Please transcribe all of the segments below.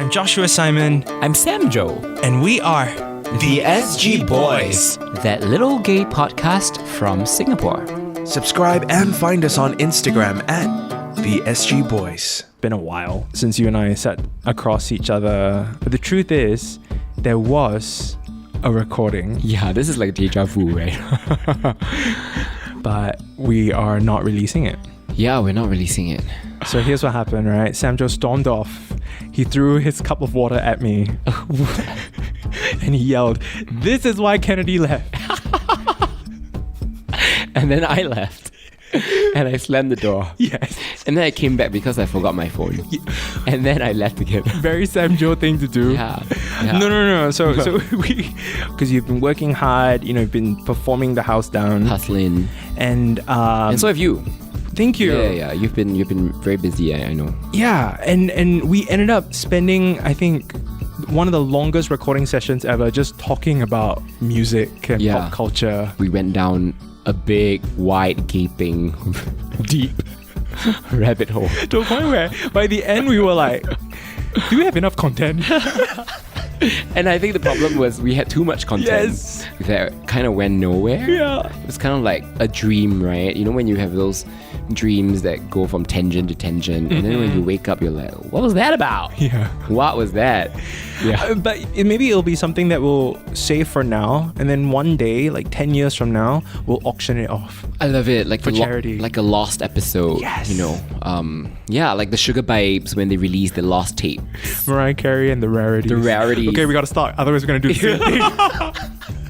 I'm Joshua Simon. I'm Sam Joe. And we are The SG Boys, that little gay podcast from Singapore. Subscribe and find us on Instagram at The SG Boys. Been a while since you and I sat across each other. But the truth is, there was a recording. Yeah, this is like deja vu, right? But we are not releasing it. Yeah, we're not releasing it. So here's what happened, right? Sam Joe stormed off. He threw his cup of water at me. And he yelled, "This is why Kennedy left." And then I left. And I slammed the door. Yes. And then I came back because I forgot my phone. And then I left again. Very Sam Joe thing to do. Yeah. No. So we, because you've been working hard, you've been performing the house down, Hustling. and so have you. Thank you. Yeah. You've been very busy, I know. Yeah, and we ended up spending, I think, one of the longest recording sessions ever just talking about music and pop culture. We went down a big, wide, gaping, deep rabbit hole. To a point where by the end we were like, do we have enough content? And I think the problem was we had too much content that kind of went nowhere. Yeah. It was kind of like a dream, right? You know, when you have those dreams that go from tangent to tangent, and then when you wake up, you're like, what was that about? Yeah. What was that? Yeah. But maybe it'll be something that we'll save for now, and then one day, like 10 years from now, we'll auction it off. I love it. Like for charity. Like a lost episode. Yes. Like the Sugar Babes when they released the lost tape. Mariah Carey and the rarities. Okay, we gotta start. Otherwise, we're gonna do the same thing.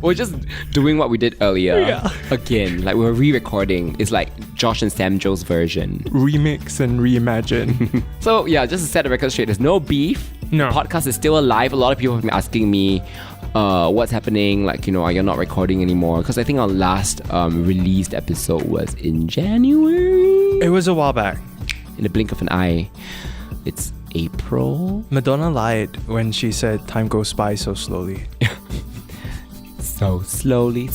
We're just doing what we did earlier again. Like we're re-recording. It's like Josh and Sam Joe's version. Remix and reimagine. So yeah, just to set the record straight, there's no beef. No. The podcast is still alive. A lot of people have been asking me what's happening. Like, are you not recording anymore? Because I think our last released episode was in January. It was a while back. In the blink of an eye. It's April. Madonna lied when she said time goes by so slowly. So slowly.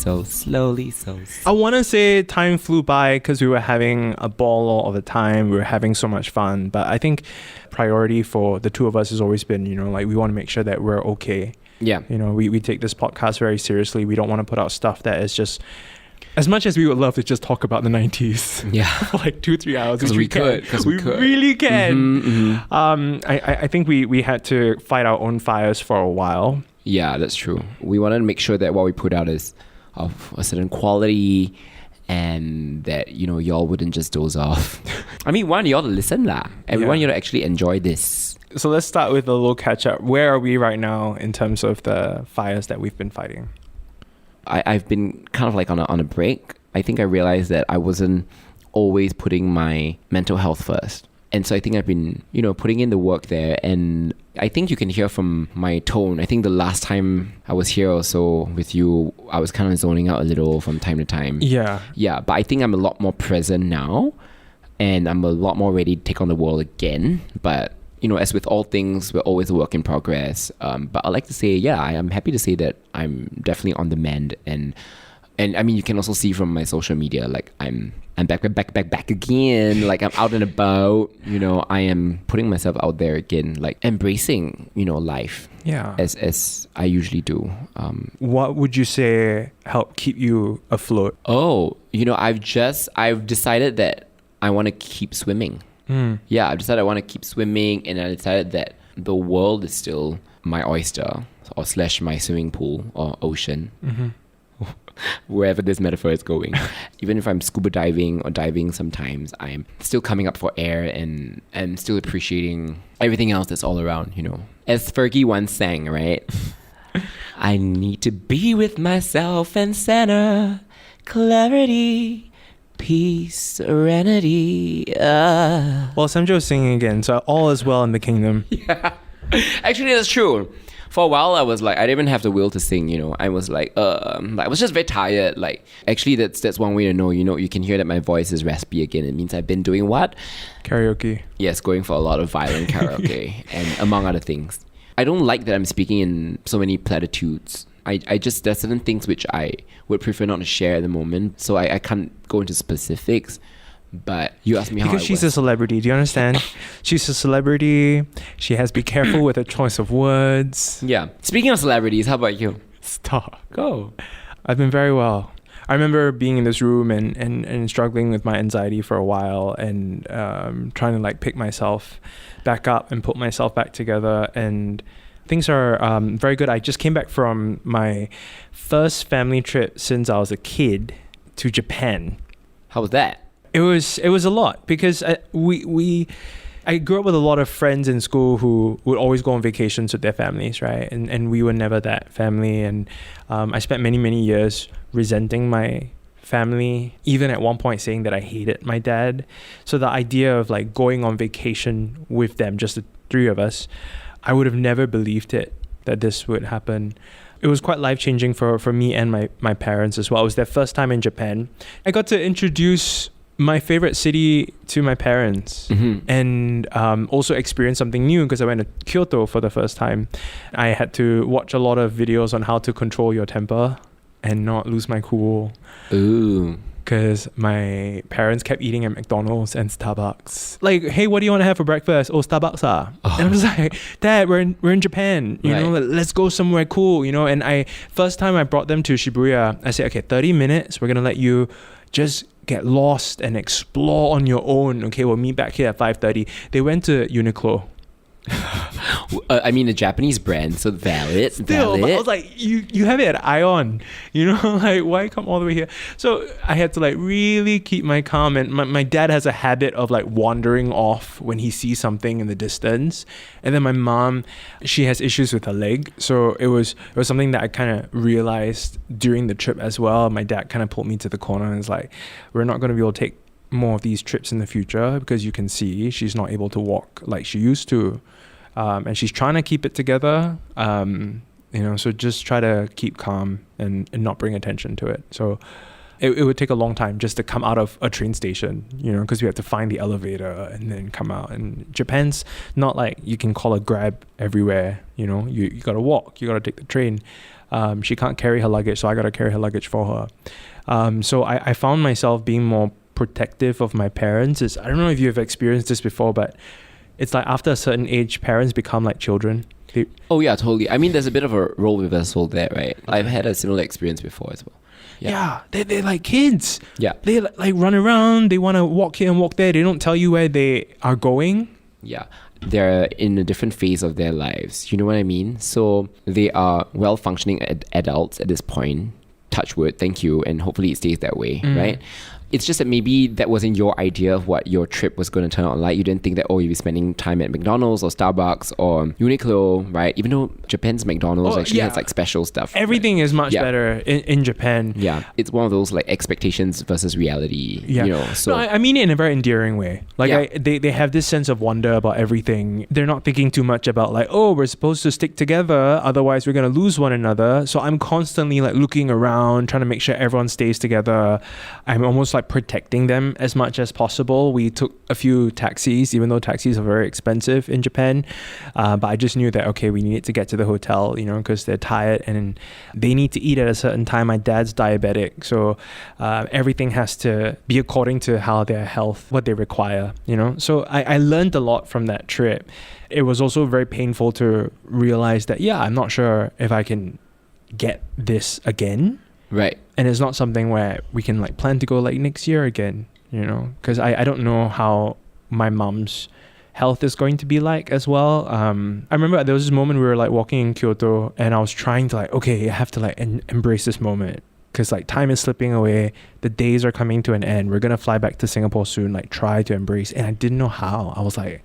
I want to say time flew by because we were having a ball all the time. We were having so much fun. But I think priority for the two of us has always been, we want to make sure that we're okay. Yeah. We take this podcast very seriously. We don't want to put out stuff that is just... As much as we would love to just talk about the 90s for like 2-3 hours, because we could. We really can. I think we had to fight our own fires for a while. Yeah, that's true. We wanted to make sure that what we put out is of a certain quality and that, y'all wouldn't just doze off. I mean, we want y'all to listen lah. And we want you to actually enjoy this. So let's start with a little catch up. Where are we right now in terms of the fires that we've been fighting? I've been kind of like on a break. I think I realized that I wasn't always putting my mental health first. And so I think I've been, putting in the work there. And I think you can hear from my tone. I think the last time I was here also with you, I was kind of zoning out a little from time to time. Yeah. Yeah, but I think I'm a lot more present now. And I'm a lot more ready to take on the world again. But, as with all things, we're always a work in progress. But I like to say, I'm happy to say that I'm definitely on the mend. And I mean, you can also see from my social media, like I'm back again. Like I'm out and about. I am putting myself out there again, like embracing, life. Yeah. As I usually do. What would you say helped keep you afloat? Oh, I've decided that I want to keep swimming. Yeah, I've decided I want to keep swimming, and I decided that the world is still my oyster or / my swimming pool or ocean. Wherever this metaphor is going. Even if I'm scuba diving or diving sometimes, I'm still coming up for air and I'm still appreciating everything else that's all around, As Fergie once sang, right? I need to be with myself and center, clarity, peace, serenity. Well, Sam Joe's singing again, so all is well in the kingdom. Yeah. Actually, that's true. For a while, I was like, I didn't even have the will to sing, I was like, I was just very tired. Like, actually, that's one way to know, you can hear that my voice is raspy again. It means I've been doing what? Karaoke. Yes, going for a lot of violent karaoke and among other things. I don't like that I'm speaking in so many platitudes. I just, there's certain things which I would prefer not to share at the moment. So I can't go into specifics. But you asked me how because she's a celebrity. Do you understand? She's a celebrity. She has to be careful with her choice of words. Yeah. Speaking of celebrities, how about you? Stop. Go. I've been very well. I remember being in this room and struggling with my anxiety for a while and trying to like pick myself back up and put myself back together. And things are very good. I just came back from my first family trip since I was a kid to Japan. How was that? It was a lot because I grew up with a lot of friends in school who would always go on vacations with their families, right? And we were never that family. And I spent many years resenting my family, even at one point saying that I hated my dad. So the idea of like going on vacation with them, just the three of us, I would have never believed it that this would happen. It was quite life-changing for me and my parents as well. It was their first time in Japan. I got to introduce my favorite city to my parents, and also experience something new because I went to Kyoto for the first time. I had to watch a lot of videos on how to control your temper and not lose my cool. Ooh. Because my parents kept eating at McDonald's and Starbucks. Like, hey, what do you want to have for breakfast? Oh, Starbucks. And I was like, Dad, we're in Japan. You know, let's go somewhere cool. You know, and first time I brought them to Shibuya, I said, okay, 30 minutes. We're gonna let you just get lost and explore on your own. Okay, we'll meet back here at 5:30. They went to Uniqlo. I mean, a Japanese brand, so valid. Still, but I was like, you have it at Ion, you know, like why come all the way here? So I had to like really keep my calm. And my dad has a habit of like wandering off when he sees something in the distance. And then my mom, she has issues with her leg, so it was something that I kind of realized during the trip as well. My dad kind of pulled me to the corner and was like, we're not going to be able to take more of these trips in the future because you can see she's not able to walk like she used to. And she's trying to keep it together, you know, so just try to keep calm and not bring attention to it. So it would take a long time just to come out of a train station, you know, because we have to find the elevator and then come out. And Japan's not like you can call a Grab everywhere, you know, you got to walk, you got to take the train. She can't carry her luggage, so I got to carry her luggage for her. So I found myself being more protective of my parents. I don't know if you've experienced this before, but it's like after a certain age, parents become like children. Oh yeah, totally. I mean, there's a bit of a role reversal there, right? I've had a similar experience before as well. Yeah, they're like kids. Yeah. They like run around. They want to walk here and walk there. They don't tell you where they are going. Yeah. They're in a different phase of their lives. You know what I mean? So they are well-functioning adults at this point. Touch wood, thank you. And hopefully it stays that way, right? It's just that maybe that wasn't your idea of what your trip was going to turn out like. You didn't think that, oh, you'd be spending time at McDonald's or Starbucks or Uniqlo, right? Even though Japan's McDonald's has like special stuff. Everything is much better in Japan. Yeah. It's one of those like expectations versus reality, you know. So no, I mean it in a very endearing way. Like they have this sense of wonder about everything. They're not thinking too much about like, oh, we're supposed to stick together, otherwise we're going to lose one another. So I'm constantly like looking around, trying to make sure everyone stays together. I'm almost like protecting them as much as possible. We took a few taxis, even though taxis are very expensive in Japan. But I just knew that, okay, we needed to get to the hotel, you know, because they're tired and they need to eat at a certain time. My dad's diabetic, so everything has to be according to how their health, what they require, you know. So I learned a lot from that trip. It was also very painful to realize that, I'm not sure if I can get this again. Right. And it's not something where we can like plan to go like next year again, you know, because I don't know how my mom's health is going to be like as well. I remember there was this moment we were like walking in Kyoto and I was trying to like, okay, I have to like embrace this moment because like time is slipping away. The days are coming to an end. We're going to fly back to Singapore soon, like try to embrace. And I didn't know how. I was like,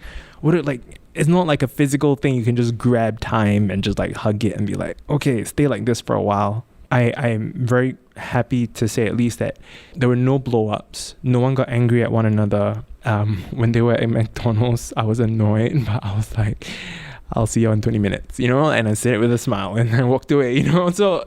it's not like a physical thing. You can just grab time and just like hug it and be like, okay, stay like this for a while. I'm very happy to say at least that there were no blow-ups. No one got angry at one another. When they were at McDonald's, I was annoyed, but I was like, I'll see you in 20 minutes, you know? And I said it with a smile and I walked away, you know? So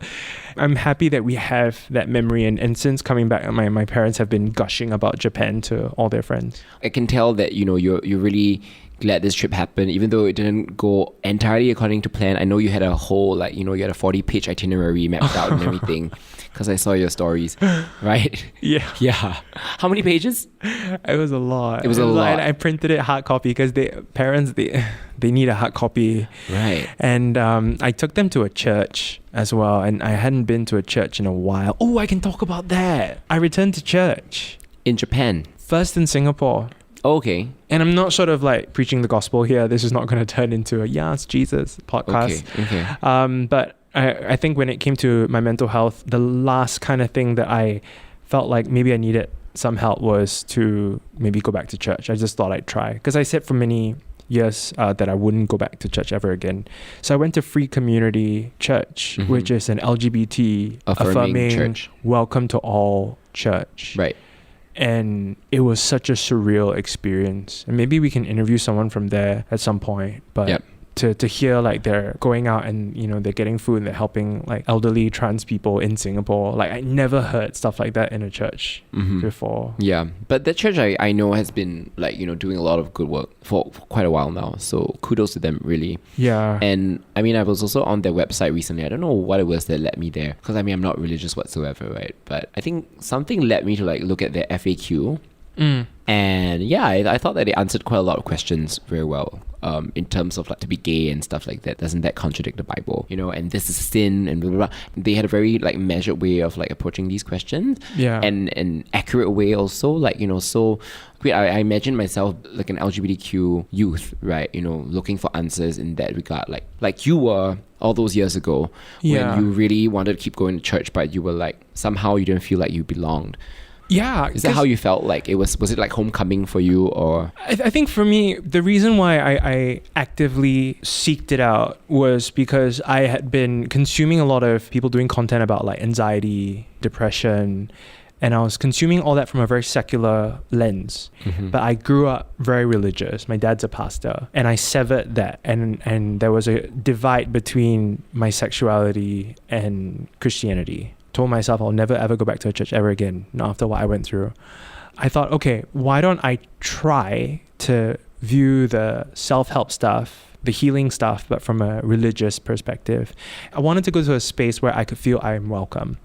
I'm happy that we have that memory. And since coming back, my parents have been gushing about Japan to all their friends. I can tell that, you know, you're really glad this trip happened, even though it didn't go entirely according to plan. I know you had a whole, like, you had a 40-page itinerary mapped out and everything, because I saw your stories, right? Yeah. Yeah. How many pages? It was a lot. It was a lot. I printed it hard copy because parents need a hard copy. Right. And I took them to a church as well, and I hadn't been to a church in a while. Oh, I can talk about that. I returned to church. In Japan? First in Singapore. Okay. And I'm not sort of like preaching the gospel here. This is not going to turn into a it's Jesus podcast. Okay. But I think when it came to my mental health, the last kind of thing that I felt like maybe I needed some help was to maybe go back to church. I just thought I'd try, because I said for many years that I wouldn't go back to church ever again. So I went to Free Community Church, which is an LGBT affirming church. Welcome to all church. Right. And it was such a surreal experience. And maybe we can interview someone from there at some point. But to hear like they're going out and, they're getting food and they're helping like elderly trans people in Singapore. Like I never heard stuff like that in a church before. Yeah. But that church I know has been like, doing a lot of good work for quite a while now. So kudos to them, really. Yeah. And I mean, I was also on their website recently. I don't know what it was that led me there, because I mean, I'm not religious whatsoever, right? But I think something led me to like look at their FAQ. And yeah, I thought that they answered quite a lot of questions very well, in terms of like to be gay and stuff like that. Doesn't that contradict the Bible? And this is sin and blah, blah, blah. They had a very like measured way of like approaching these questions. Yeah. And an accurate way also, like, so great. I imagine myself like an LGBTQ youth, right? Looking for answers in that regard, like you were all those years ago when you really wanted to keep going to church, but you were like, somehow you didn't feel like you belonged. Yeah. Is that how you felt? Like was it like homecoming for you, or? I think for me, the reason why I actively seeked it out was because I had been consuming a lot of people doing content about like anxiety, depression, and I was consuming all that from a very secular lens. But I grew up very religious. My dad's a pastor, and I severed that, and there was a divide between my sexuality and Christianity. Told myself I'll never ever go back to a church ever again, not after what I went through. I thought, okay, why don't I try to view the self-help stuff, the healing stuff, but from a religious perspective. I wanted to go to a space where I could feel I'm welcome.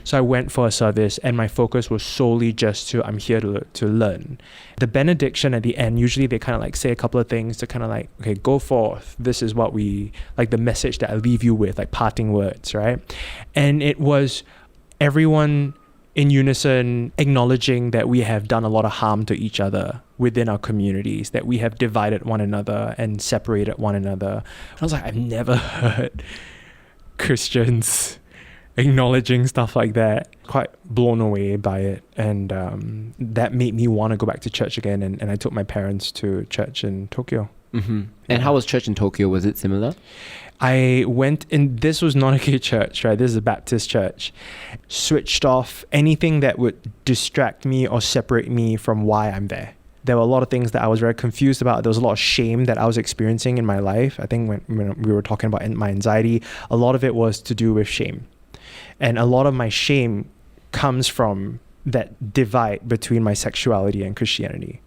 So I went for a service, and my focus was solely just I'm here to learn. The benediction at the end, usually they kind of like say a couple of things to kind of like, okay, go forth. This is what we, like the message that I leave you with, like parting words, right? And it was everyone in unison acknowledging that we have done a lot of harm to each other within our communities, that we have divided one another and separated one another. And I was like, I've never heard Christians acknowledging stuff like that. Quite blown away by it. And that made me want to go back to church again. And I took my parents to church in Tokyo. And how was church in Tokyo? Was it similar? I went in, this was not a gay church, right? This is a Baptist church. Switched off anything that would distract me or separate me from why I'm there. There were a lot of things that I was very confused about. There was a lot of shame that I was experiencing in my life. I think when we were talking about my anxiety, a lot of it was to do with shame. And a lot of my shame comes from that divide between my sexuality and Christianity.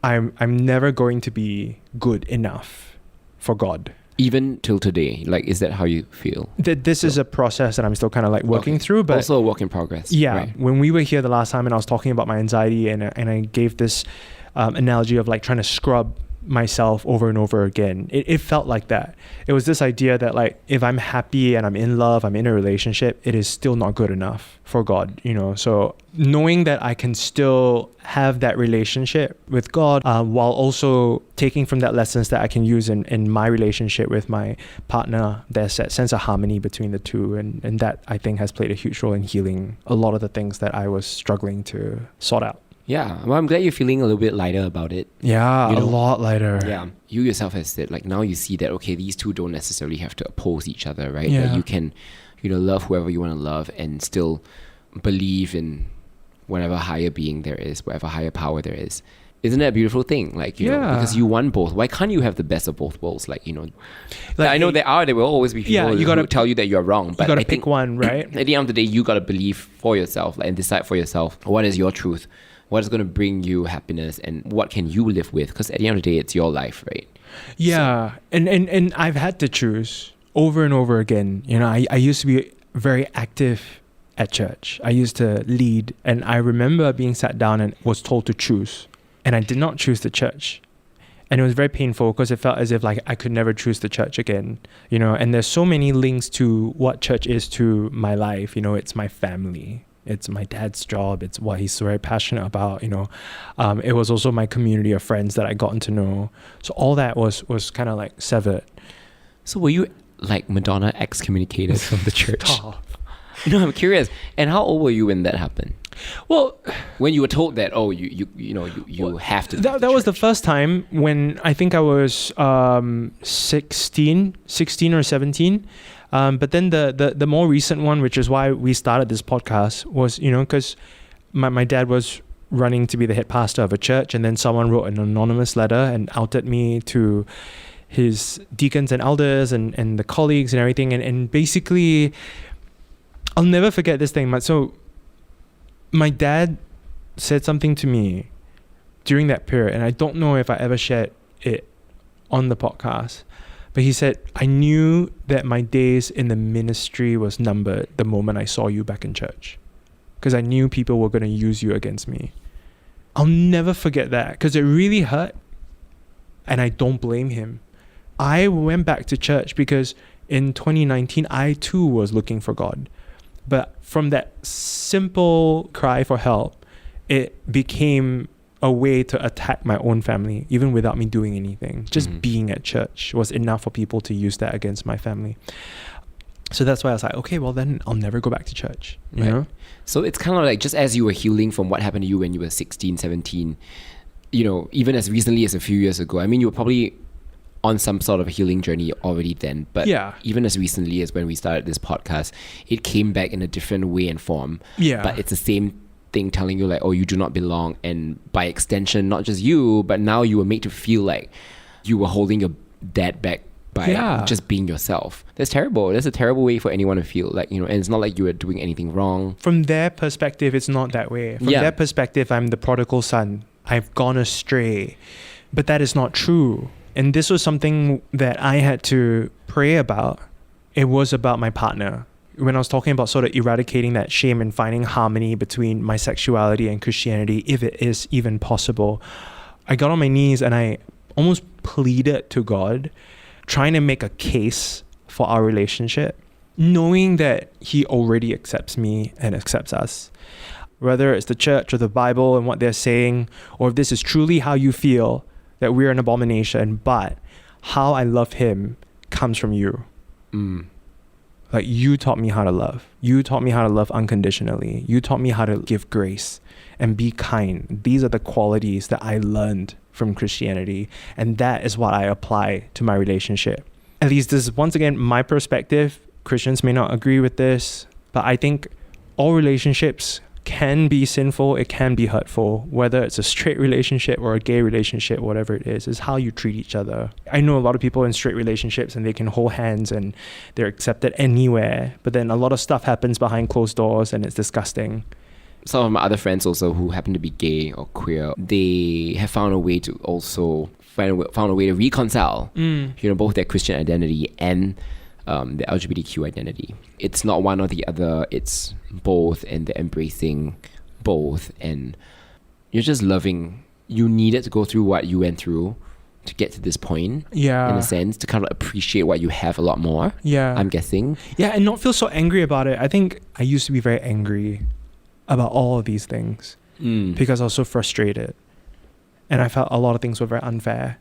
I'm never going to be good enough for God. Even till today, like, is that how you feel? This is a process that I'm still kind of like working through, but also a work in progress. Yeah. Right. When we were here the last time and I was talking about my anxiety and I gave this analogy of like trying to scrub myself over and over again. It felt like that. It was this idea that like, if I'm happy and I'm in love, I'm in a relationship, it is still not good enough for God, so knowing that I can still have that relationship with God while also taking from that lessons that I can use in my relationship with my partner, there's that sense of harmony between the two, and that I think has played a huge role in healing a lot of the things that I was struggling to sort out. Yeah, well, I'm glad you're feeling a little bit lighter about it. Yeah, a lot lighter. Yeah, you yourself have said, like, now you see that, okay, these two don't necessarily have to oppose each other, right? Yeah. That you can, love whoever you want to love and still believe in whatever higher being there is, whatever higher power there is. Isn't that a beautiful thing? Like, you know, because you want both. Why can't you have the best of both worlds? Like, like I know there will always be people who gotta tell you that you're wrong. But you got to pick one, right? At the end of the day, you got to believe for yourself and decide for yourself what is your truth. what is going to bring you happiness, and what can you live with? Because at the end of the day, it's your life, right? Yeah. And I've had to choose over and over again. You know, I used to be very active at church. I used to lead, and I remember being sat down and was told to choose, and I did not choose the church. And it was very painful because it felt as if like I could never choose the church again, you know. And there's so many links to what church is to my life. You know, it's my family, it's my dad's job, it's what he's very passionate about, you know. It was also my community of friends that I gotten to know. So all that was kind of like severed. So were you like Madonna excommunicated from the church? No, I'm curious. And how old were you when that happened? Well, when you were told that, oh, you have to. That was the first time when I think I was 16 or 17. But then the more recent one, which is why we started this podcast, was, you know, because my dad was running to be the head pastor of a church, and then someone wrote an anonymous letter and outed me to his deacons and elders and the colleagues and everything. And basically, I'll never forget this thing. So my dad said something to me during that period, and I don't know if I ever shared it on the podcast, but he said, I knew that my days in the ministry was numbered the moment I saw you back in church, because I knew people were going to use you against me. I'll never forget that, because it really hurt, and I don't blame him. I went back to church because in 2019, I too was looking for God. But from that simple cry for help, it became a way to attack my own family, even without me doing anything. Just being at church was enough for people to use that against my family. So that's why I was like, okay, well then I'll never go back to church. You know? So it's kind of like, just as you were healing from what happened to you when you were 16, 17, you know, even as recently as a few years ago, I mean, you were probably on some sort of a healing journey already then, but even as recently as when we started this podcast, it came back in a different way and form. But it's the same thing telling you like, oh, you do not belong, and by extension, not just you, but now you were made to feel like you were holding your dad back by just being yourself. That's terrible. That's a terrible way for anyone to feel, like, you know. And it's not like you were doing anything wrong. From their perspective, it's not that way. From their perspective, I'm the prodigal son. I've gone astray, but that is not true. And this was something that I had to pray about. It was about my partner. When I was talking about sort of eradicating that shame and finding harmony between my sexuality and Christianity, if it is even possible, I got on my knees and I almost pleaded to God, trying to make a case for our relationship, knowing that He already accepts me and accepts us. Whether it's the church or the Bible and what they're saying, or if this is truly how you feel, that we're an abomination, but how I love Him comes from you. Like, you taught me how to love. You taught me how to love unconditionally. You taught me how to give grace and be kind. These are the qualities that I learned from Christianity, and that is what I apply to my relationship. At least this is, once again, my perspective. Christians may not agree with this, but I think all relationships can be sinful, it can be hurtful, whether it's a straight relationship or a gay relationship, whatever it is how you treat each other. I know a lot of people in straight relationships and they can hold hands and they're accepted anywhere, but then a lot of stuff happens behind closed doors and it's disgusting. Some of my other friends also who happen to be gay or queer, they have found a way to also found a way to reconcile, you know, both their Christian identity and the LGBTQ identity. It's not one or the other, it's both, and they're embracing both, and you're just loving. You needed to go through what you went through to get to this point, in a sense, to kind of appreciate what you have a lot more, I'm guessing. And not feel so angry about it. I think I used to be very angry about all of these things because I was so frustrated, and I felt a lot of things were very unfair.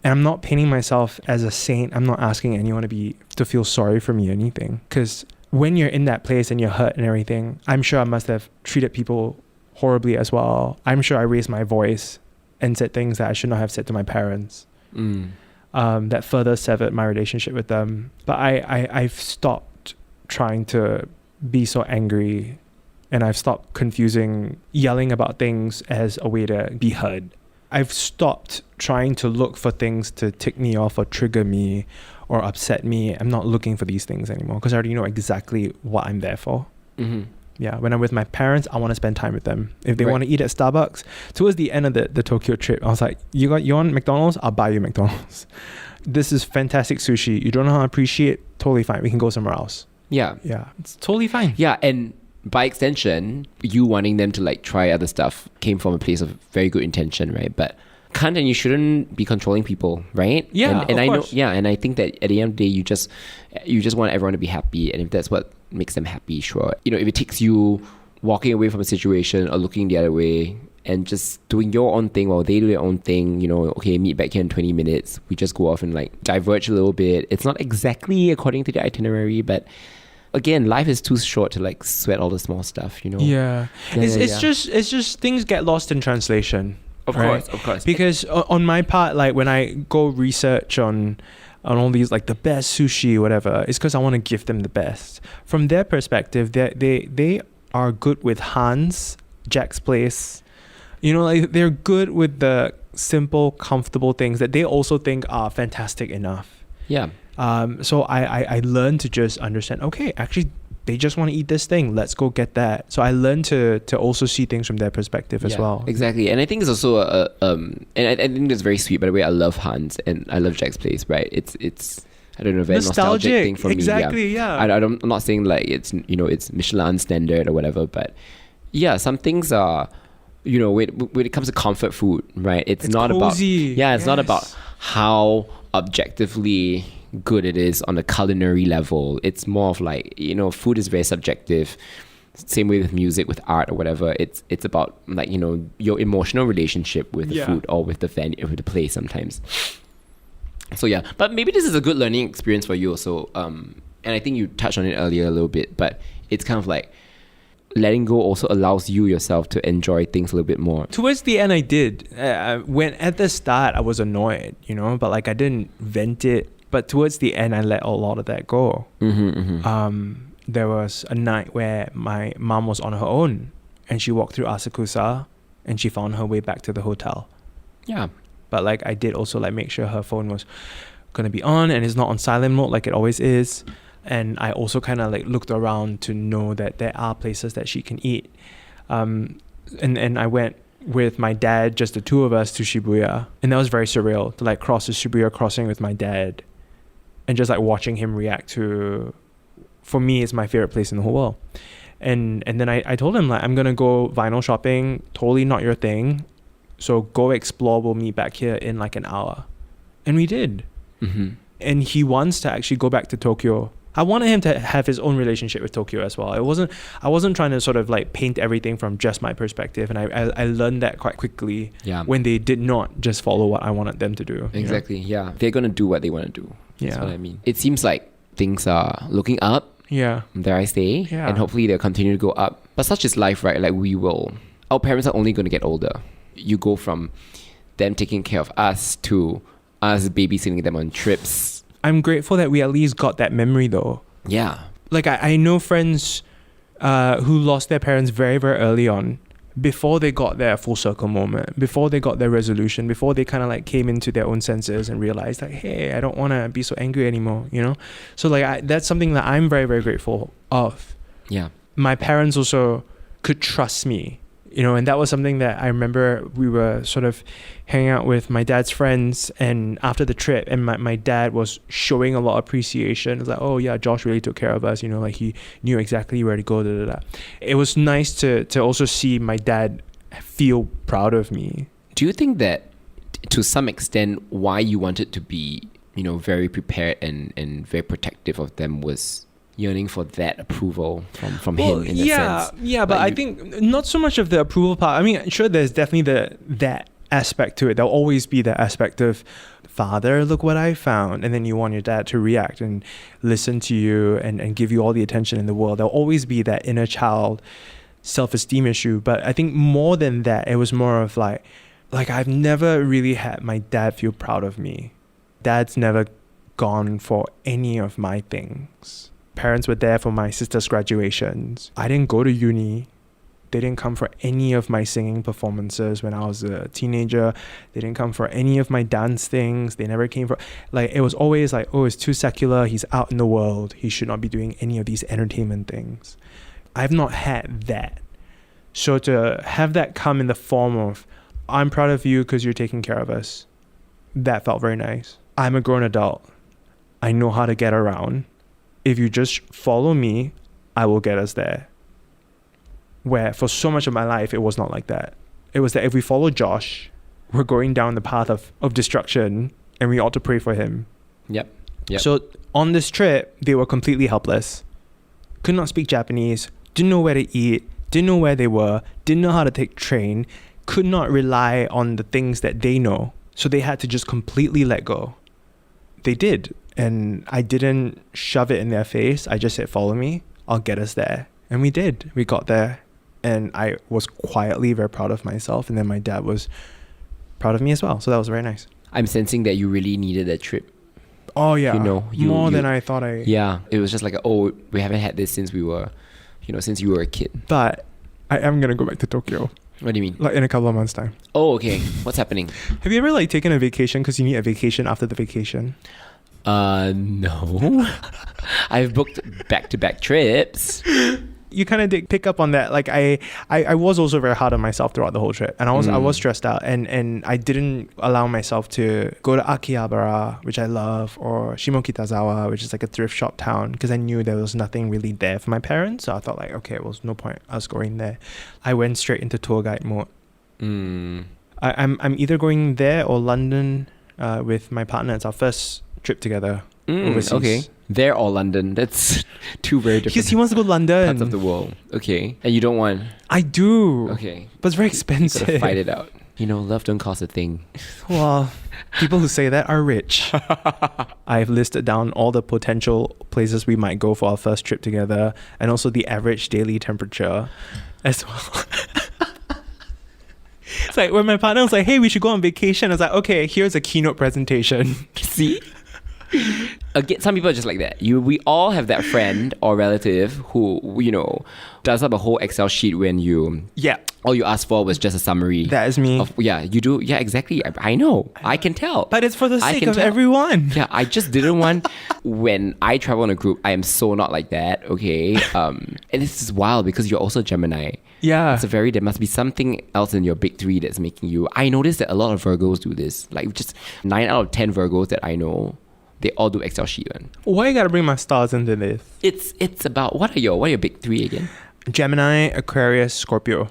And I'm not painting myself as a saint. I'm not asking anyone to feel sorry for me or anything. Because when you're in that place and you're hurt and everything, I'm sure I must have treated people horribly as well. I'm sure I raised my voice and said things that I should not have said to my parents. That further severed my relationship with them. But I've stopped trying to be so angry, and I've stopped confusing yelling about things as a way to be heard. I've stopped trying to look for things to tick me off or trigger me or upset me. I'm not looking for these things anymore because I already know exactly what I'm there for. Yeah, when I'm with my parents, I want to spend time with them. If they Right. want to eat at Starbucks, towards the end of the Tokyo trip, I was like, you want McDonald's? I'll buy you McDonald's. This is fantastic sushi. You don't know how to appreciate? Totally fine. We can go somewhere else. Yeah. Yeah, it's totally fine. Yeah, and by extension, you wanting them to like try other stuff came from a place of very good intention, right? But can't and you shouldn't be controlling people, right? Yeah, and of I course. know, yeah, and I think that at the end of the day, you just want everyone to be happy, and if that's what makes them happy, sure. You know, if it takes you walking away from a situation or looking the other way and just doing your own thing while they do their own thing, you know, okay, meet back here in 20 minutes. We just go off and like diverge a little bit. It's not exactly according to the itinerary, but again, life is too short to like sweat all the small stuff, you know? Yeah, it's yeah. just things get lost in translation. Of right? course. Because on my part, like when I go research on all these like the best sushi, whatever, it's because I want to give them the best. From their perspective, they are good with Hans, Jack's Place. You know, like they're good with the simple, comfortable things that they also think are fantastic enough. Yeah. So I learned to just understand, okay, actually they just want to eat this thing. Let's go get that. So I learned to also see things from their perspective as well. Exactly. And I think it's also and I think it's very sweet, by the way. I love Hans and I love Jack's Place, right? It's I don't know, very nostalgic thing for exactly, me. Yeah. I'm not saying like it's, you know, it's Michelin standard or whatever, but yeah, some things are, you know, when it comes to comfort food, right? It's not cozy. about it's not about how objectively good it is on a culinary level. It's more of like, you know, food is very subjective. Same way with music, with art or whatever. It's about like, you know, your emotional relationship with the food or with the venue, with the place sometimes. So yeah, but maybe this is a good learning experience for you also. And I think you touched on it earlier a little bit, but it's kind of like letting go also allows you yourself to enjoy things a little bit more. Towards the end, I did. When at the start, I was annoyed, you know, but like I didn't vent it. But towards the end, I let a lot of that go. There was a night where my mom was on her own and she walked through Asakusa and she found her way back to the hotel. Yeah. But like I did also like make sure her phone was going to be on and it's not on silent mode like it always is. And I also kind of like looked around to know that there are places that she can eat. And I went with my dad, just the two of us, to Shibuya. And that was very surreal to like cross the Shibuya crossing with my dad and just like watching him react to, for me, it's my favorite place in the whole world. And then I told him like, I'm going to go vinyl shopping, totally not your thing. So go explore, we'll meet back here in like an hour. And we did. And he wants to actually go back to Tokyo. I wanted him to have his own relationship with Tokyo as well. I wasn't trying to sort of like paint everything from just my perspective. And I learned that quite quickly when they did not just follow what I wanted them to do. Exactly. You know? Yeah. They're going to do what they want to do. That's what I mean. It seems like things are looking up. Yeah. Dare I say. Yeah. And hopefully they'll continue to go up. But such is life, right? Like our parents are only going to get older. You go from them taking care of us to us babysitting them on trips. I'm grateful that we at least got that memory though. Yeah. Like I know friends who lost their parents very, very early on, before they got their full circle moment, before they got their resolution, before they kind of like came into their own senses and realized like, hey, I don't want to be so angry anymore, you know? So like that's something that I'm very, very grateful of. Yeah. My parents also could trust me, you know, and that was something that I remember we were sort of hanging out with my dad's friends and after the trip, and my dad was showing a lot of appreciation. It was like, oh yeah, Josh really took care of us, you know, like he knew exactly where to go. It was nice to also see my dad feel proud of me. Do you think that to some extent why you wanted to be, you know, very prepared and very protective of them was yearning for that approval from him in a sense? Yeah, but I think not so much of the approval part. I mean, sure, there's definitely that aspect to it. There'll always be that aspect of, father, look what I found. And then you want your dad to react and listen to you and give you all the attention in the world. There'll always be that inner child self-esteem issue. But I think more than that, it was more of like I've never really had my dad feel proud of me. Dad's never gone for any of my things. Parents were there for my sister's graduations. I didn't go to uni. They didn't come for any of my singing performances when I was a teenager. They didn't come for any of my dance things. They never came for, like, it was always like, oh, it's too secular. He's out in the world. He should not be doing any of these entertainment things. I've not had that. So to have that come in the form of, I'm proud of you because you're taking care of us, that felt very nice. I'm a grown adult. I know how to get around. If you just follow me, I will get us there. Where for so much of my life, it was not like that. It was that if we follow Josh, we're going down the path of destruction, and we ought to pray for him. Yep. So on this trip, they were completely helpless. Could not speak Japanese, didn't know where to eat, didn't know where they were, didn't know how to take train, could not rely on the things that they know. So they had to just completely let go. They did. And I didn't shove it in their face. I just said, follow me, I'll get us there. And we did. We got there. And I was quietly very proud of myself. And then my dad was proud of me as well. So that was very nice. I'm sensing that you really needed that trip. Oh, yeah. More than I thought I... Yeah. It was just like, oh, we haven't had this since we were, since you were a kid. But I am going to go back to Tokyo. What do you mean? Like in a couple of months' time. Oh, okay. What's happening? Have you ever like taken a vacation because you need a vacation after the vacation? No. I've booked back-to-back trips. You kind of did pick up on that. Like I was also very hard on myself throughout the whole trip, and I was stressed out, and I didn't allow myself to go to Akihabara, which I love, or Shimokitazawa, which is like a thrift shop town, because I knew there was nothing really there for my parents. So I thought like, okay, well, there's no point us going there. I went straight into tour guide mode. I'm either going there or London with my partner. It's our first trip together overseas. Okay. There or London. That's two very different Because he wants to go to London. parts of the world. Okay. And you don't want... I do. Okay. But it's very You expensive. gotta fight it out. Love don't cost a thing. Well, people who say that are rich. I've listed down all the potential places we might go for our first trip together, and also the average daily temperature as well. It's like when my partner was like, hey, we should go on vacation. I was like, okay, here's a keynote presentation. See? Again, some people are just like that. We all have that friend or relative who, does up a whole Excel sheet when Yeah. all you asked for was just a summary. That is me. You do. Yeah, exactly. I know. I can tell. But it's for the I sake can of tell. everyone. Yeah, I just didn't want... When I travel in a group, I am so not like that, okay? And this is wild because you're also Gemini. Yeah. There must be something else in your big three that's making you... I noticed that a lot of Virgos do this. Like just 9 out of 10 Virgos that I know, they all do Excel sheet, man. Why you gotta bring my stars into this? It's about... What are your big three again? Gemini, Aquarius, Scorpio.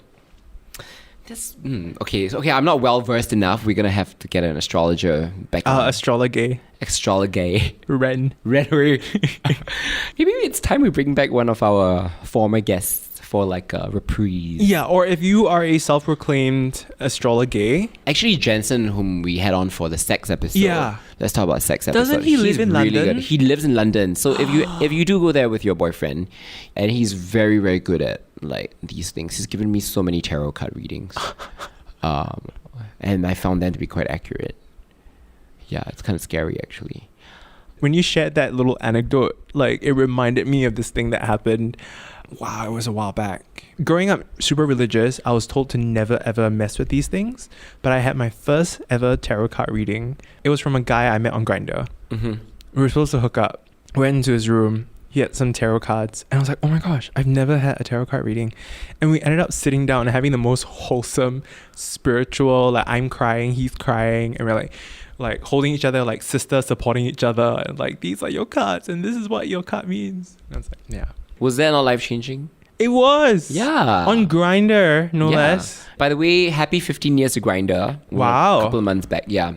That's... okay, so, I'm not well versed enough. We're gonna have to get an astrologer back on. Astrology. Astrology. Ren. Maybe it's time we bring back one of our former guests for like a reprise. Yeah, or if you are a self-proclaimed astrologer. Actually, Jensen, whom we had on for the sex episode. Yeah. Let's talk about sex episode. Doesn't he live in London? Good. He lives in London. So if you do go there with your boyfriend, and he's very, very good at like these things. He's given me so many tarot card readings. And I found them to be quite accurate. Yeah, it's kind of scary actually. When you shared that little anecdote, like it reminded me of this thing that happened. Wow, it was a while back. Growing up super religious, I was told to never ever mess with these things. But I had my first ever tarot card reading. It was from a guy I met on Grindr. Mm-hmm. We were supposed to hook up. Went into his room. He had some tarot cards. And I was like, oh my gosh, I've never had a tarot card reading. And we ended up sitting down and having the most wholesome, spiritual, like I'm crying, he's crying. And we're like holding each other like sisters, supporting each other. And like, these are your cards and this is what your card means. And I was like, yeah. Was that not life-changing? It was. Yeah. On Grindr, no less. By the way, happy 15 years to Grindr. Wow. A couple of months back. Yeah.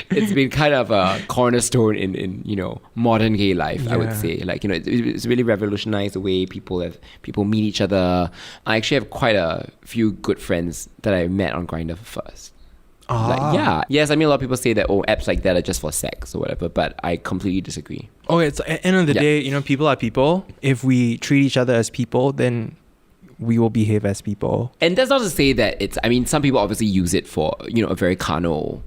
It's been kind of a cornerstone in modern gay life, I would say. Like, it's really revolutionized the way people meet each other. I actually have quite a few good friends that I met on Grindr first. Yes, I mean a lot of people say that apps like that are just for sex or whatever, but I completely disagree. It's at the end of the day, people are people. If we treat each other as people, then we will behave as people. And that's not to say that some people obviously use it for a very carnal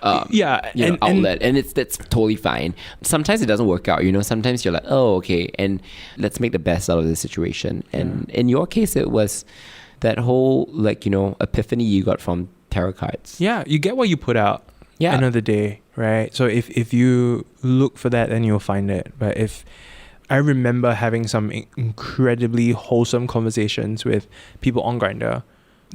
outlet, and that's totally fine. Sometimes it doesn't work out, sometimes you're like, oh, okay, and let's make the best out of the situation. And in your case, it was that whole epiphany you got from tarot cards. Yeah, you get what you put out. Yeah. End of the day, right? So if you look for that, then you'll find it. But I remember having some incredibly wholesome conversations with people on Grindr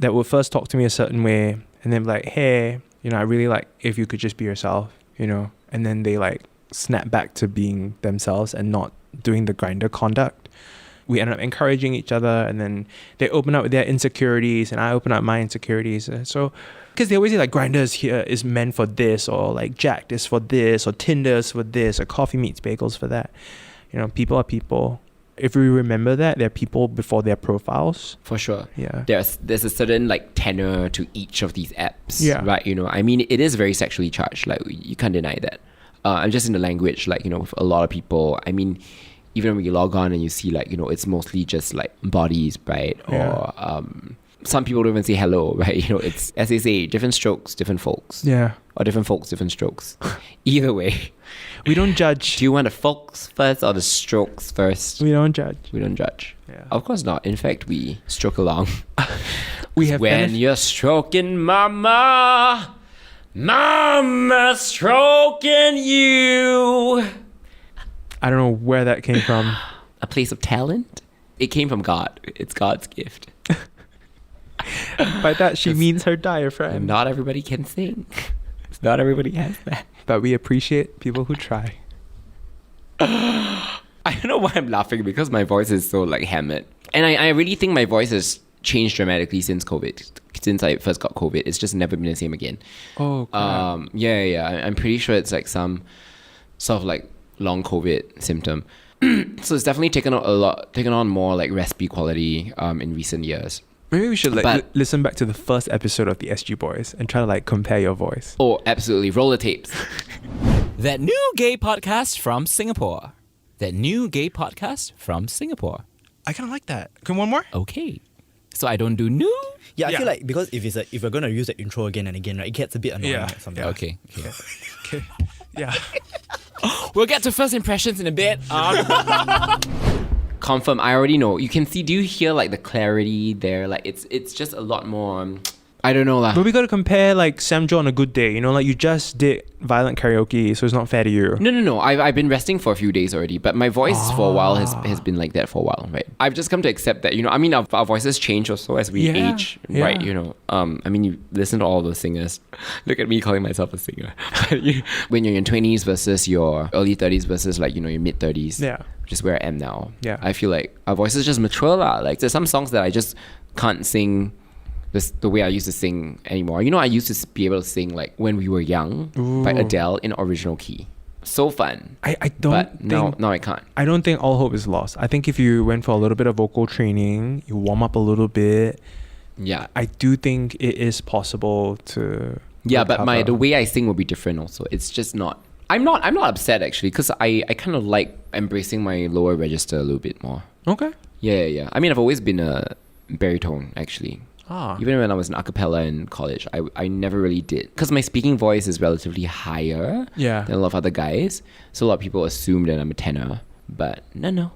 that would first talk to me a certain way and then be like, hey, you know, I really like if you could just be yourself, you know, and then they like snap back to being themselves and not doing the Grindr conduct. We ended up encouraging each other, and then they open up with their insecurities and I open up my insecurities. So because they always say like Grindr here is meant for this, or like Jack'd is for this, or Tinder's for this, or Coffee Meets Bagels for that. You know, people are people. If we remember that, they're people before their profiles. For sure. Yeah. There's a certain like tenor to each of these apps. Yeah. Right. You know, I mean, it is very sexually charged. Like, you can't deny that. And just in the language, like, you know, with a lot of people, I mean, even when you log on and you see like, you know, it's mostly just like bodies, right? Yeah. Or some people don't even say hello, right? You know, it's, as they say, different strokes, different folks. Yeah. Or different folks, different strokes. Either way. We don't judge. Do you want the folks first or the strokes first? We don't judge. We don't judge. Yeah. Of course not. In fact, we stroke along. We have when you're stroking mama, mama stroking you. I don't know where that came from. A place of talent? It came from God. It's God's gift. By that, she means her diaphragm. Not everybody can sing. Not everybody has that. But we appreciate people who try. I don't know why I'm laughing, because my voice is so like hammered. And I really think my voice has changed dramatically since COVID. Since I first got COVID, it's just never been the same again. Oh, crap. Yeah. I'm pretty sure it's like some sort of like long COVID symptom. So it's definitely taken on more like raspy quality in recent years. Maybe we should like listen back to the first episode of the SG Boys and try to like compare your voice. Oh, absolutely. Roll the tapes. That new gay podcast from Singapore. That new gay podcast from Singapore. I kind of like that. Can one more? Okay. So I don't do new? Yeah, I feel like because if we're going to use the intro again and again, right, it gets a bit annoying at some point. Okay. Okay. Yeah. We'll get to first impressions in a bit. Confirm, I already know. You can see, do you hear like the clarity there? Like it's just a lot more, I don't know lah. But we got to compare like Samjo on a good day. You know, like you just did violent karaoke, so it's not fair to you. No. I've been resting for a few days already, but my voice for a while has been like that for a while, right? I've just come to accept that, you know, I mean, our voices change also as we age, right? You know, I mean, you listen to all those singers. Look at me calling myself a singer. When you're in your 20s versus your early 30s versus like, you know, your mid 30s. Yeah. Which is where I am now. Yeah. I feel like our voices just mature lah. Like there's some songs that I just can't sing the way I used to sing anymore. You know, I used to be able to sing like When We Were Young by Adele in original key. So fun. I don't but think... now I can't. I don't think all hope is lost. I think if you went for a little bit of vocal training, you warm up a little bit. Yeah. I do think it is possible to... Yeah, recover. but the way I sing will be different also. It's just not... I'm not upset actually, because I kind of like embracing my lower register a little bit more. Okay. Yeah. I mean, I've always been a baritone actually. Even when I was in a cappella in college, I never really did. Because my speaking voice is relatively higher than a lot of other guys. So a lot of people assume that I'm a tenor. But no.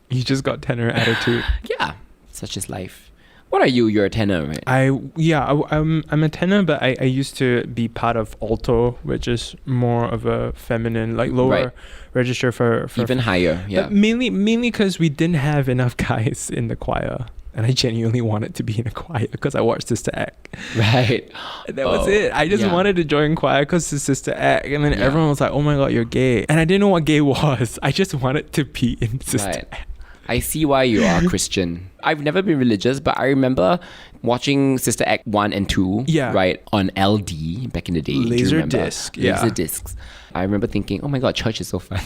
You just got tenor attitude. Yeah, such is life. What are you? You're a tenor, right? I'm a tenor, but I used to be part of alto, which is more of a feminine, like lower register for even higher. Yeah. But mainly because we didn't have enough guys in the choir. And I genuinely wanted to be in a choir because I watched Sister Act. Right. That was it. I just wanted to join choir because it's Sister Act. And then everyone was like, oh my God, you're gay. And I didn't know what gay was. I just wanted to be in Sister Act. I see why you are Christian. I've never been religious, but I remember watching Sister Act 1 and 2, right, on LD back in the day. Laser disc. Laser discs. I remember thinking, oh my God, church is so fun.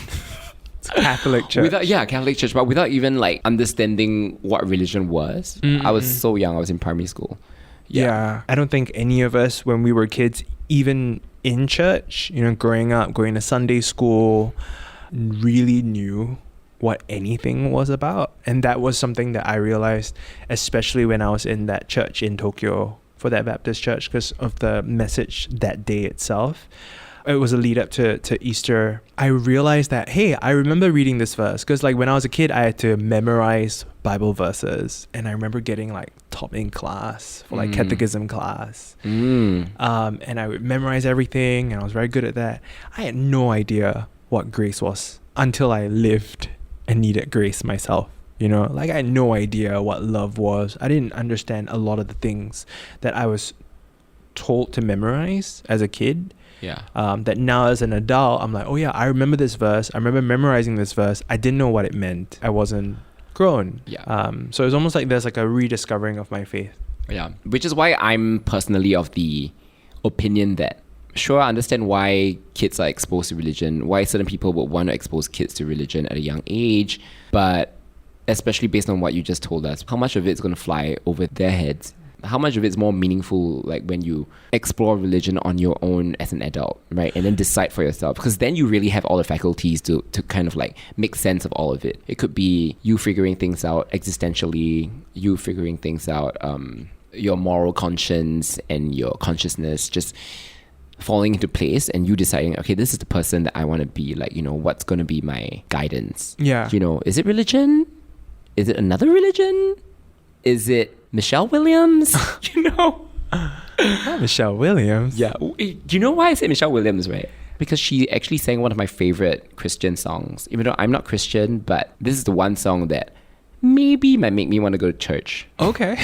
Catholic church. Catholic church, but without even like understanding what religion was. I was so young. I was in primary school. Yeah. I don't think any of us, when we were kids, even in church, you know, growing up, going to Sunday school, really knew what anything was about. And that was something that I realized, especially when I was in that church in Tokyo, for that Baptist church, because of the message that day itself. It was a lead up to Easter. I realized that, hey, I remember reading this verse, because like when I was a kid, I had to memorize Bible verses, and I remember getting like top in class for like catechism class. And I would memorize everything, and I was very good at that. I had no idea what grace was until I lived and needed grace myself. You know, like I had no idea what love was. I didn't understand a lot of the things that I was told to memorize as a kid. Yeah. That now as an adult, I'm like, oh yeah, I remember this verse. I remember memorizing this verse. I didn't know what it meant. I wasn't grown. Yeah. So it's almost like there's like a rediscovering of my faith. Yeah. Which is why I'm personally of the opinion that, sure, I understand why kids are exposed to religion, why certain people would want to expose kids to religion at a young age, but especially based on what you just told us, how much of it's going to fly over their heads? How much of it's more meaningful, like when you explore religion on your own as an adult, right? And then decide for yourself, because then you really have all the faculties to kind of like make sense of all of it. It could be you figuring things out existentially, you figuring things out, your moral conscience and your consciousness just falling into place, and you deciding, okay, this is the person that I want to be, like, you know, what's going to be my guidance? Yeah. You know, is it religion? Is it another religion? Is it Michelle Williams? You know? Not Michelle Williams. Yeah. Do you know why I say Michelle Williams, right? Because she actually sang one of my favorite Christian songs. Even though I'm not Christian, but this is the one song that maybe might make me want to go to church. Okay.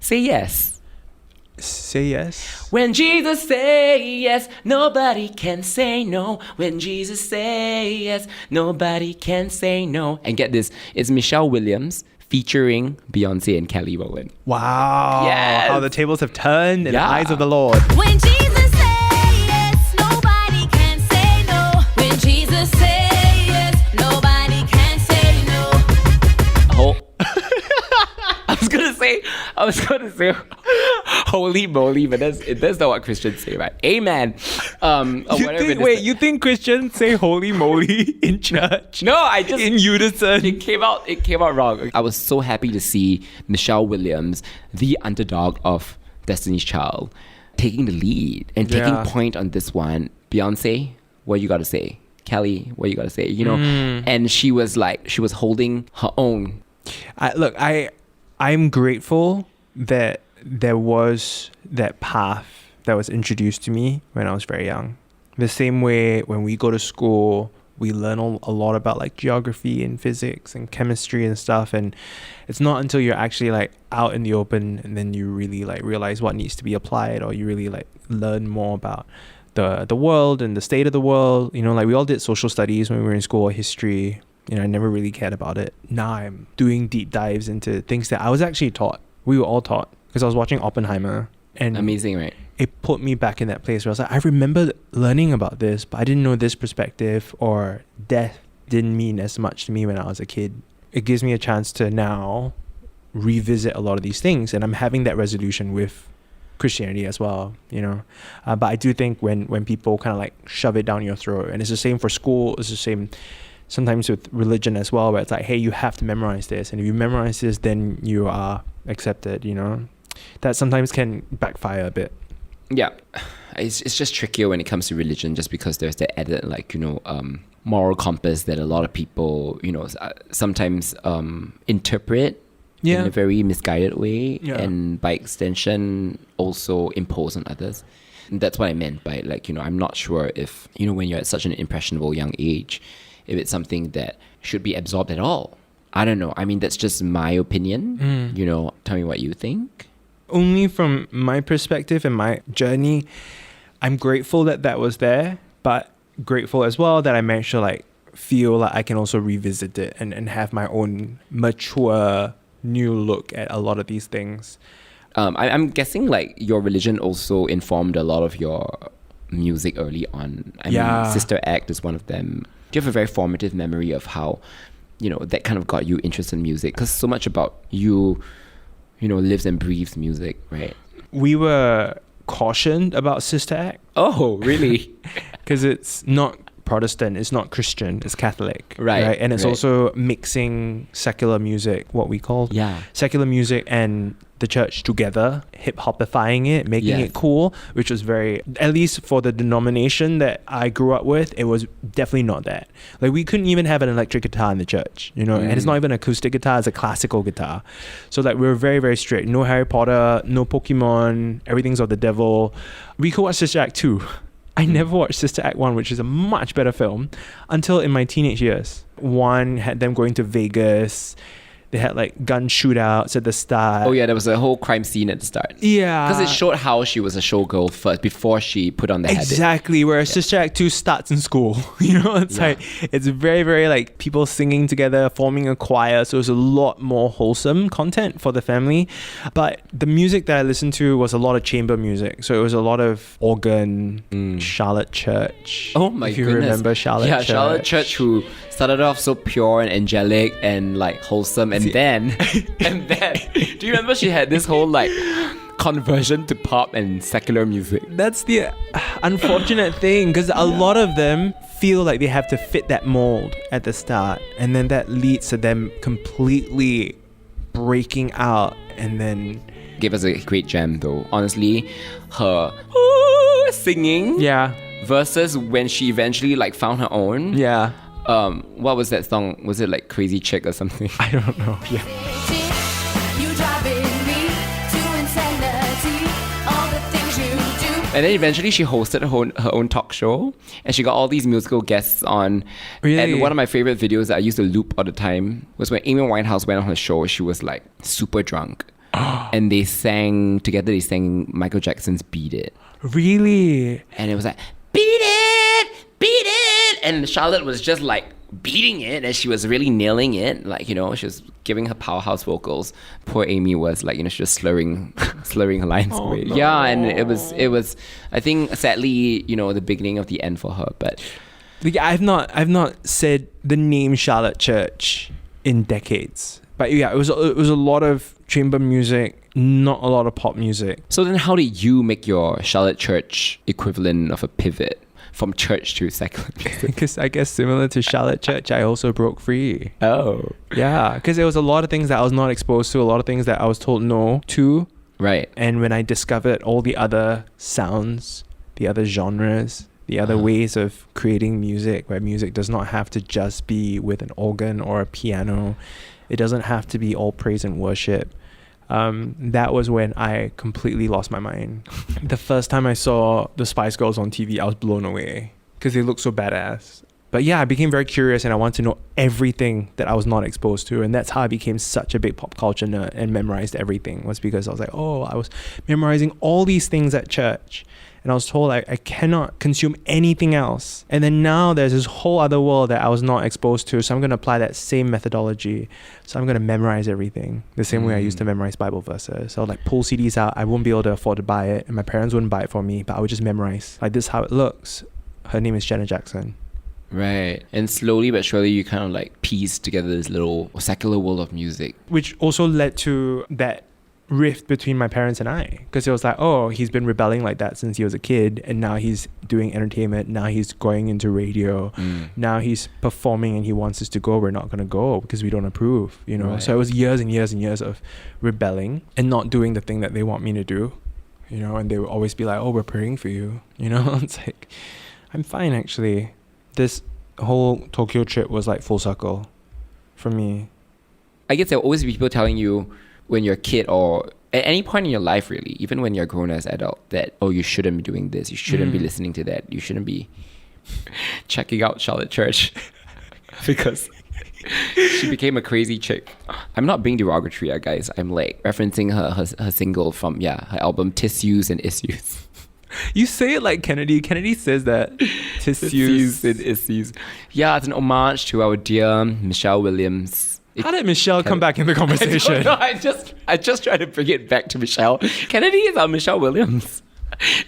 Say yes. Say yes. When Jesus say yes, nobody can say no. When Jesus say yes, nobody can say no. And get this, it's Michelle Williams featuring Beyonce and Kelly Rowland. Wow. Yes. How the tables have turned in the Yeah. eyes of the Lord. When Jesus say yes, nobody can say no. When Jesus say yes, nobody can say no. Oh. I was gonna say holy moly, but that's not what Christians say, right? Amen. You think Christians say holy moly in church? No, I just in unison. It came out wrong. I was so happy to see Michelle Williams, the underdog of Destiny's Child, taking the lead and taking point on this one. Beyonce, what you gotta say? Kelly, what you gotta say? You know, and she was holding her own. I'm grateful that there was that path that was introduced to me when I was very young. The same way when we go to school, we learn a lot about like geography and physics and chemistry and stuff, and it's not until you're actually like out in the open and then you really like realize what needs to be applied, or you really like learn more about the world and the state of the world. You know, like we all did social studies when we were in school, or history. You know, I never really cared about it. Now I'm doing deep dives into things that I was actually taught. We were all taught, because I was watching Oppenheimer. And amazing, right? It put me back in that place where I was like, I remember learning about this, but I didn't know this perspective, or death didn't mean as much to me when I was a kid. It gives me a chance to now revisit a lot of these things, and I'm having that resolution with Christianity as well, you know. But I do think when people kind of like shove it down your throat, and it's the same for school, it's the same sometimes with religion as well, where it's like, hey, you have to memorize this, and if you memorize this, then you are accepted, you know. That sometimes can backfire a bit. Yeah, it's just trickier when it comes to religion, just because there's that added, like, you know, moral compass that a lot of people, you know, sometimes interpret in a very misguided way, and by extension also impose on others. And that's what I meant by, like, you know, I'm not sure if, you know, when you're at such an impressionable young age, if it's something that should be absorbed at all. I don't know. I mean, that's just my opinion. You know, tell me what you think. Only from my perspective and my journey, I'm grateful that that was there, but grateful as well that I managed to like feel like I can also revisit it and have my own mature new look at a lot of these things. I'm guessing like your religion also informed a lot of your music early on. I mean, Sister Act is one of them. Do you have a very formative memory of how, you know, that kind of got you interested in music? Because so much about you, you know, lives and breathes music, right? We were cautioned about Sister Act. Oh, really? Because it's not Protestant, it's not Christian, it's Catholic. Right. And it's also mixing secular music, what we call secular music and the church together, hip-hopifying it, making it cool, which was very, at least for the denomination that I grew up with, it was definitely not that. Like, we couldn't even have an electric guitar in the church, you know, and it's not even an acoustic guitar, it's a classical guitar. So like, we were very, very strict. No Harry Potter, no Pokemon, everything's of the devil. We could watch Sister Act 2. I never watched Sister Act 1, which is a much better film, until in my teenage years. One had them going to Vegas. They had like gun shootouts at the start. Oh yeah, there was a whole crime scene at the start. Yeah. Because it showed how she was a showgirl first before she put on the habit. Exactly, whereas Sister Act 2 starts in school. You know, it's like, it's very, very like people singing together, forming a choir. So it's a lot more wholesome content for the family. But the music that I listened to was a lot of chamber music. So it was a lot of organ, Charlotte Church. Oh my if you goodness. remember Charlotte Church. Yeah, Charlotte Church, who started off so pure and angelic and like wholesome, and then do you remember she had this whole like conversion to pop and secular music? That's the unfortunate thing, because a lot of them feel like they have to fit that mold at the start, and then that leads to them completely breaking out. And then Gave us a great gem though. Honestly, her singing versus when she eventually like found her own. What was that song? Was it like Crazy Chick or something? I don't know. You driving me to insanity. All the things you do. And then eventually she hosted her own talk show, and she got all these musical guests on. Really? And one of my favorite videos that I used to loop all the time was when Amy Winehouse went on her show. She was like super drunk. And they sang together, they sang Michael Jackson's Beat It. Really? And it was like, beat it, beat it. And Charlotte was just like beating it, and she was really nailing it. Like, you know, she was giving her powerhouse vocals. Poor Amy was like, you know, she was slurring her lines away. No. Yeah, and it was, I think, sadly, you know, the beginning of the end for her. But Like, I've not said the name Charlotte Church in decades. But yeah, it was a lot of chamber music, not a lot of pop music. so then how did you make your Charlotte Church equivalent of a pivot from church to secular music? Because I guess similar to Charlotte Church, I also broke free. Oh. Yeah, because there was a lot of things that I was not exposed to, a lot of things that I was told no to. Right. And when I discovered all the other sounds, the other genres, the other ways of creating music, where music does not have to just be with an organ or a piano, it doesn't have to be all praise and worship. That was when I completely lost my mind. The first time I saw the Spice Girls on TV, I was blown away because they looked so badass. But yeah, I became very curious, and I wanted to know everything that I was not exposed to. And that's how I became such a big pop culture nerd and memorized everything, was because I was like, oh, I was memorizing all these things at church. And I was told I cannot consume anything else. And then now there's this whole other world that I was not exposed to. So I'm going to apply that same methodology. So I'm going to memorize everything the same way I used to memorize Bible verses. So like pull CDs out. I won't be able to afford to buy it, and my parents wouldn't buy it for me, but I would just memorize. Like, this is how it looks. Her name is Janet Jackson. Right. And slowly but surely you kind of like piece together this little secular world of music. Which also led to that rift between my parents and I, because it was like, oh, he's been rebelling like that since he was a kid, and now he's doing entertainment, now he's going into radio, now he's performing, and he wants us to go. We're not going to go because we don't approve, you know. Right. So it was years and years and years of rebelling and not doing the thing that they want me to do, you know. And they would always be like, oh, we're praying for you, you know. It's like, I'm fine, actually. This whole Tokyo trip was like full circle for me. I guess there will always be people telling you when you're a kid, or at any point in your life really, even when you're grown as an adult, that, oh, you shouldn't be doing this, you shouldn't be listening to that, you shouldn't be checking out Charlotte Church because she became a crazy chick. I'm not being derogatory, guys. I'm like referencing her single from her album Tissues and Issues. You say it like Kennedy. Kennedy says that. Tissues and Issues. Yeah, it's an homage to our dear Michelle Williams. How did Michelle come back in the conversation? I just try to bring it back to Michelle. Kennedy is our Michelle Williams.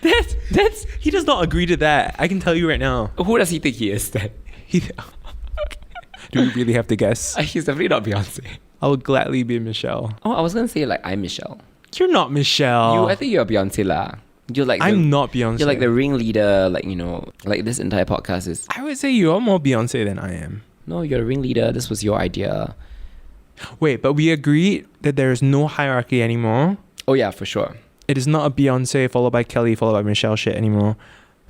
That's He does not agree to that. I can tell you right now. who does he think he is then? Do we really have to guess? He's definitely not Beyonce. I would gladly be Michelle. Oh, I was gonna say like I'm Michelle. You're not Michelle. I think you're Beyonce lah. You're like I'm not Beyonce. You're like the ringleader, like, you know, like this entire podcast is. I would say you're more Beyonce than I am. No, you're the ringleader. This was your idea. Wait, but we agreed that there is no hierarchy anymore. Oh yeah, for sure. It is not a Beyonce followed by Kelly followed by Michelle shit anymore.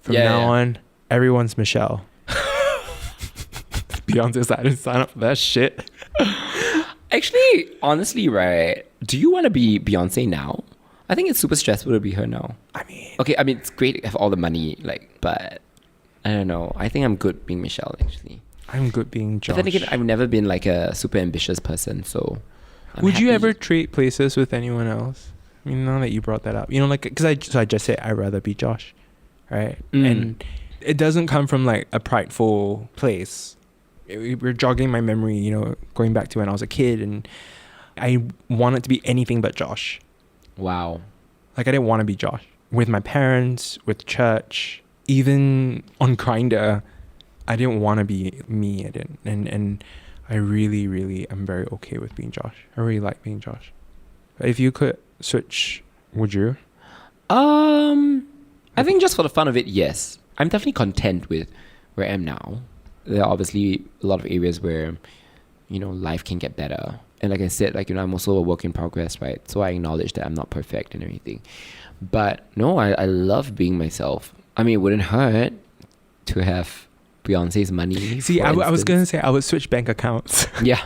From now on, everyone's Michelle. Beyonce's I didn't sign up for that shit. Actually, honestly, right? Do you want to be Beyonce now? I think it's super stressful to be her now. Okay, I mean, it's great to have all the money, but I don't know. I think I'm good being Michelle, actually. I'm good being Josh. But then again, I've never been like a super ambitious person, so. Would you happy. ever trade places with anyone else? I mean, now that you brought that up, like, because I just said I'd rather be Josh, right? And it doesn't come from like a prideful place. We're jogging my memory, going back to when I was a kid, and I wanted to be anything but Josh. Wow. Like, I didn't want to be Josh. With my parents, with church, even on Grindr, I didn't want to be me. I didn't. And I really, really am very okay with being Josh. I really like being Josh. If you could switch, would you? I think just for the fun of it, yes. I'm definitely content with where I am now. There are obviously a lot of areas where, life can get better. And like I said, I'm also a work in progress, right? So I acknowledge that I'm not perfect and everything. But no, I love being myself. I mean, it wouldn't hurt to have Beyonce's money. See, I was going to say I would switch bank accounts. Yeah.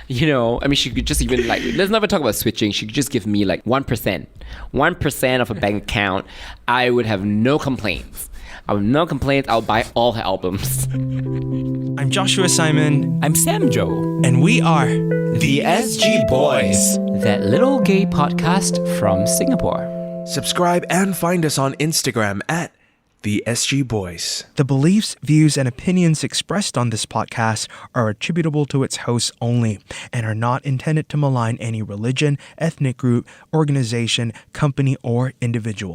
I mean, she could just even let's never talk about switching. She could just give me 1%. 1% of a bank account. I would have no complaints. I'll buy all her albums. I'm Joshua Simon. I'm Sam Joe. And we are the SG Boys. That little gay podcast from Singapore. Subscribe and find us on Instagram at the SG Boys. The beliefs, views, and opinions expressed on this podcast are attributable to its hosts only and are not intended to malign any religion, ethnic group, organization, company, or individual.